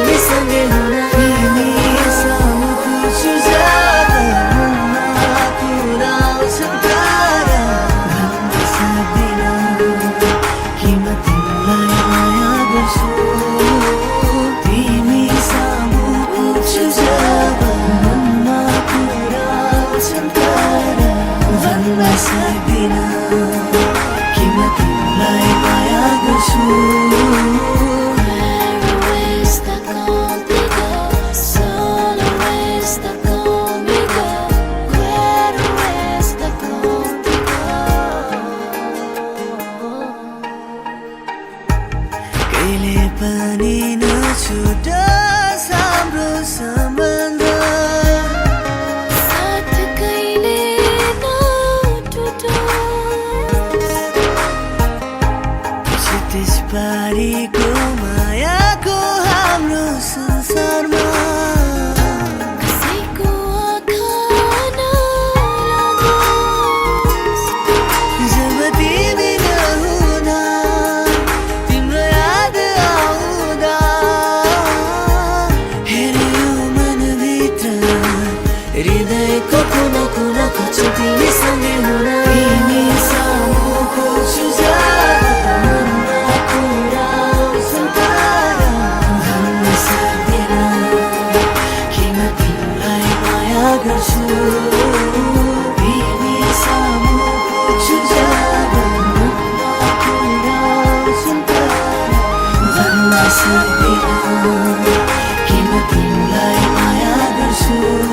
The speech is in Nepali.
तिमीसँगै हुन तिमी सामु पुग्छु जब मनमा कुरा आउँछन् तारा भन्न सक्दिनँ कि म तिमीलाई माया गर्छु तिमी सामु पुग्छु जब मनमा कुरा आउँछन् तारा भन्न सक्दिनँ कि म तिमीलाई माया गर्छु कहिले पनि नछुटोस् हाम्रो सम्बन्ध साथ कहिले नटुटोस् क्षितिज पारीको मायाको हाम्रो संसारमा कसैको आँखा नलागोस् जब तिमी नहुँदा तिम्रो याद आउँदा हेऱ्यो मनभित्र हृदयको कुना कुना खोज्छु तिमीसँगै हुन तिमी सामु पुग्छु जब मनमा कुरा आउँछन् तारा भन्न सक्दिनँ कि म तिमीलाई माया गर्छु तिमी सामु पुग्छु जब मनमा कुरा आउँछन् तारा भन्न सक्दिनँ कि म तिमीलाई माया गर्छु